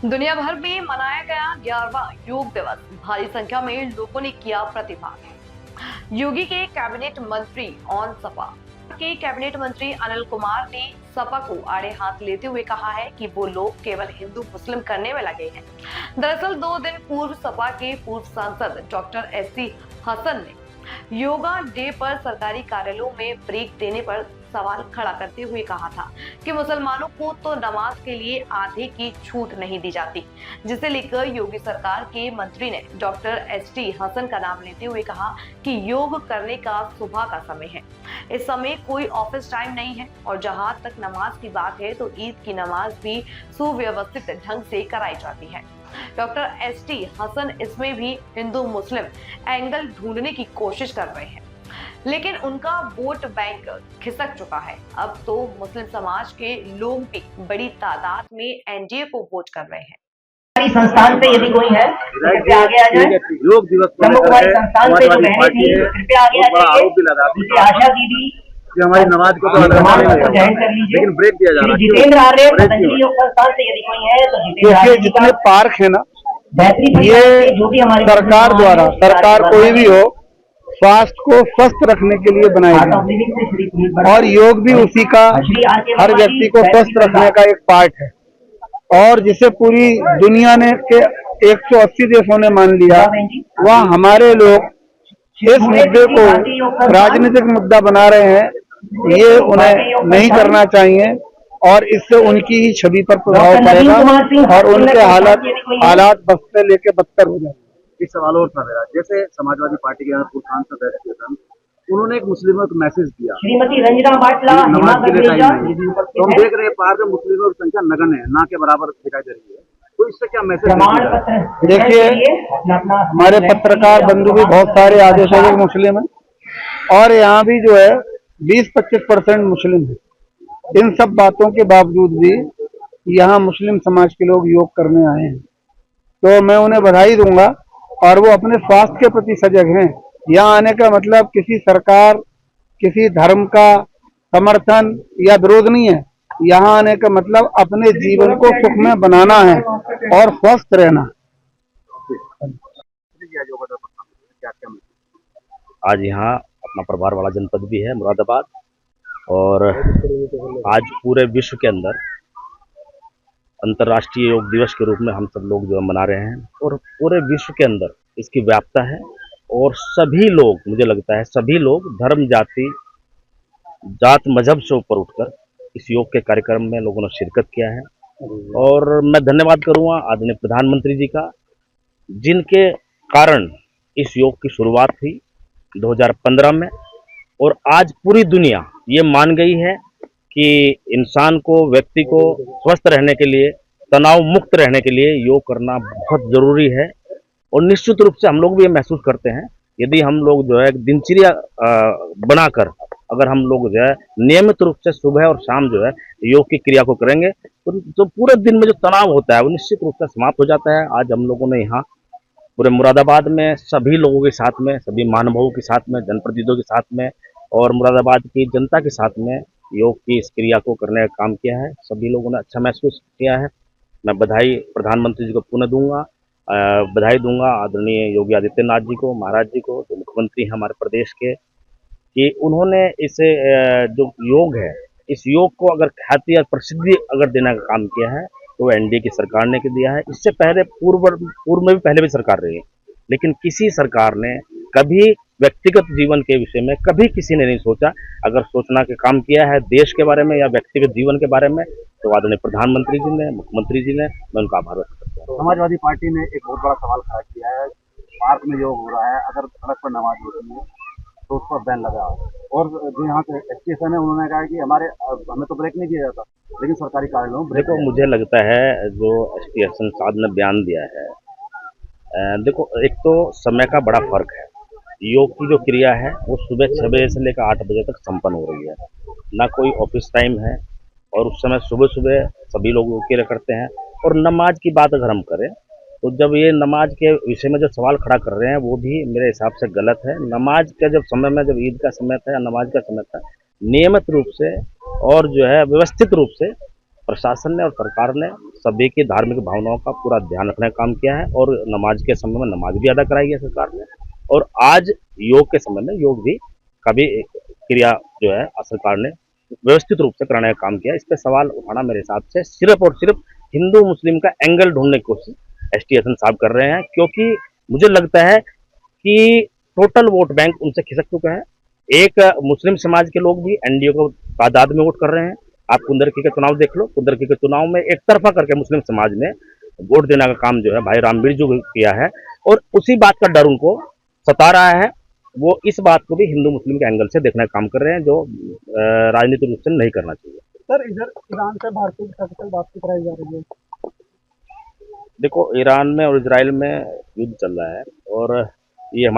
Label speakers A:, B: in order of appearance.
A: दुनिया भर में मनाया गया 11वां योग दिवस। भारी संख्या में लोगों ने किया प्रतिभाग। योगी के कैबिनेट मंत्री ऑन सपा के कैबिनेट मंत्री अनिल कुमार ने सपा को आड़े हाथ लेते हुए कहा है कि वो लोग केवल हिंदू मुस्लिम करने में लगे हैं। दरअसल 2 दिन पूर्व सपा के पूर्व सांसद डॉक्टर एसटी हसन ने योगा डे पर सरकारी कार्यालयों में ब्रेक देने पर सवाल खड़ा करते हुए कहा था कि मुसलमानों को तो नमाज के लिए आधे की छूट नहीं दी जाती, जिसे लेकर योगी सरकार के मंत्री ने डॉक्टर एसटी हसन का नाम लेते हुए कहा कि योग करने का सुबह का समय है। इस समय कोई ऑफिस टाइम नहीं है और जहां तक नमाज की बात है तो ईद की नमाज भी सुव्यवस्थित ढंग से कराई जाती है। डॉक्टर एसटी हसन इसमें भी हिंदू मुस्लिम एंगल ढूंढने की कोशिश कर रहे हैं, लेकिन उनका वोट बैंक खिसक चुका है। अब तो मुस्लिम समाज के लोग भी बड़ी तादाद में एनडीए को वोट कर रहे हैं।
B: संस्थान से यदि कोई है कृपया आगे आ जाए।
C: योग दिवस
B: संस्थान से जो बहनें थी कृपया आगे आ जाइए। आशा दीदी
C: कि हमारी नमाज को तो
B: ज्वाइन कर लीजिए,
C: लेकिन ब्रेक दिया जा रहा है।
B: जितेंद्र आर्य पतंजलि योग संस्थान से यदि कोई है तो
D: देखिए जितने पार्क है ना, ये सरकार द्वारा, सरकार कोई भी हो, स्वास्थ्य को स्वस्थ रखने के लिए बनाई गई और योग भी उसी का हर व्यक्ति को स्वस्थ रखने का एक पार्ट है। और जिसे पूरी दुनिया ने के 180 देशों ने मान लिया, वह हमारे लोग इस मुद्दे को राजनीतिक मुद्दा बना रहे हैं। ये उन्हें नहीं करना चाहिए और इससे उनकी ही छवि पर प्रभाव पड़ेगा और उनके हालात बस से लेके बदतर हो जाएंगे।
C: एक सवाल और था मेरा, जैसे समाजवादी पार्टी के पूर्व सांसद है, उन्होंने एक मुस्लिमों को मैसेज दिया
B: श्रीमती रंजना बाटला
C: नमाज के लिए टाइम नहीं। तो हम देख रहे हैं पार्क में मुस्लिमों की संख्या नगण्य है, ना के बराबर दिखाई दे रही है। तो इससे क्या मैसेज?
D: देखिए हमारे पत्रकार बंधु भी बहुत सारे आदेशों मुस्लिम है और यहाँ भी जो है 20-25% मुस्लिम है। इन सब बातों के बावजूद भी यहाँ मुस्लिम समाज के लोग योग करने आए हैं, तो मैं उन्हें बधाई दूंगा और वो अपने स्वास्थ्य के प्रति सजग हैं। यहाँ आने का मतलब किसी सरकार, किसी धर्म का समर्थन या विरोध नहीं है। यहाँ आने का मतलब अपने जीवन को सुखमय बनाना है और स्वस्थ रहना।
E: आज यहाँ अपना प्रभार वाला जनपद भी है मुरादाबाद, और आज पूरे विश्व के अंदर अंतर्राष्ट्रीय योग दिवस के रूप में हम सब लोग जो मना रहे हैं और पूरे विश्व के अंदर इसकी व्याप्तता है और सभी लोग, मुझे लगता है सभी लोग धर्म, जाति, जात, मजहब से ऊपर उठकर इस योग के कार्यक्रम में लोगों ने शिरकत किया है। और मैं धन्यवाद करूँगा आदरणीय प्रधानमंत्री जी का, जिनके कारण इस योग की शुरुआत हुई 2015 में और आज पूरी दुनिया ये मान गई है कि इंसान को, व्यक्ति को स्वस्थ रहने के लिए, तनाव मुक्त रहने के लिए योग करना बहुत ज़रूरी है। और निश्चित रूप से हम लोग भी ये महसूस करते हैं, यदि हम लोग जो है दिनचर्या बनाकर अगर हम लोग जो है नियमित रूप से सुबह और शाम जो है योग की क्रिया को करेंगे तो पूरे दिन में जो तनाव होता है वो निश्चित रूप से समाप्त हो जाता है। आज हम लोगों ने यहाँ पूरे मुरादाबाद में सभी लोगों के साथ में, सभी महानुभावों के साथ में, जनप्रतिनिधियों के साथ में और मुरादाबाद की जनता के साथ में योग की इस क्रिया को करने का काम किया है। सभी लोगों ने अच्छा महसूस किया है। मैं बधाई प्रधानमंत्री जी को पुनः दूंगा, बधाई दूंगा आदरणीय योगी आदित्यनाथ जी को, महाराज जी को, जो मुख्यमंत्री हैं हमारे प्रदेश के, कि उन्होंने इसे जो योग है, इस योग को अगर ख्याति या प्रसिद्धि अगर देने का काम किया है तो एनडीए की सरकार ने दिया है। इससे पहले पूर्व में भी पहले भी सरकार रही है, लेकिन किसी सरकार ने कभी व्यक्तिगत जीवन के विषय में कभी किसी ने नहीं सोचा। अगर सोचना के काम किया है देश के बारे में या व्यक्तिगत जीवन के बारे में तो आदरणीय प्रधानमंत्री जी ने, मुख्यमंत्री जी ने, मैं उनका आभार व्यक्त करता हूँ।
C: समाजवादी पार्टी ने एक बहुत बड़ा सवाल खड़ा किया है, पार्क में योग हो रहा है, अगर सड़क पर नमाज होती है तो उस पर बैन लगा। और जो यहाँ के एसटीएसन है उन्होंने कहा कि हमें तो ब्रेक नहीं दिया जाता, लेकिन सरकारी कार्यालयों में
E: देखो, मुझे लगता है जो एसटीएसन साहब ने बयान दिया है, देखो एक तो समय का बड़ा फर्क है। योग की जो क्रिया है वो सुबह 6 बजे से लेकर 8 बजे तक संपन्न हो रही है, ना कोई ऑफिस टाइम है और उस समय सुबह सुबह सभी लोग योग क्रिया करते हैं। और नमाज की बात अगर हम करें तो जब ये नमाज के विषय में जो सवाल खड़ा कर रहे हैं वो भी मेरे हिसाब से गलत है। नमाज का जब समय में, जब ईद का समय था या नमाज का समय था, नियमित रूप से और जो है व्यवस्थित रूप से प्रशासन ने और सरकार ने सभी की धार्मिक भावनाओं का पूरा ध्यान रखने का काम किया है और नमाज के समय में नमाज भी अदा कराई है सरकार ने। और आज योग के समय में योग भी का भी क्रिया जो है सरकार ने व्यवस्थित रूप से कराने का काम किया। इस पर सवाल उठाना मेरे हिसाब से सिर्फ और सिर्फ हिंदू मुस्लिम का एंगल ढूंढने की कोशिश एसटी हसन साहब कर रहे हैं, क्योंकि मुझे लगता है कि टोटल वोट बैंक उनसे खिसक चुका है। एक मुस्लिम समाज के लोग भी एनडीए को तादाद में वोट कर रहे हैं। आप कुंदरकी के चुनाव देख लो, कुंदरकी के चुनाव में एक तरफा करके मुस्लिम समाज ने वोट देने का काम जो है भाई रामवीर जो किया है, और उसी बात का डर उनको सता रहा है। वो इस बात को भी हिंदू मुस्लिम के एंगल से देखने का काम कर रहे हैं, जो राजनीतिक रूप से नहीं करना चाहिए।
B: सर इधर ईरान से भारतीय कैपिटल बातचीत कराई जा रही है।
E: देखो, ईरान में और इजराइल में युद्ध चल रहा है और ये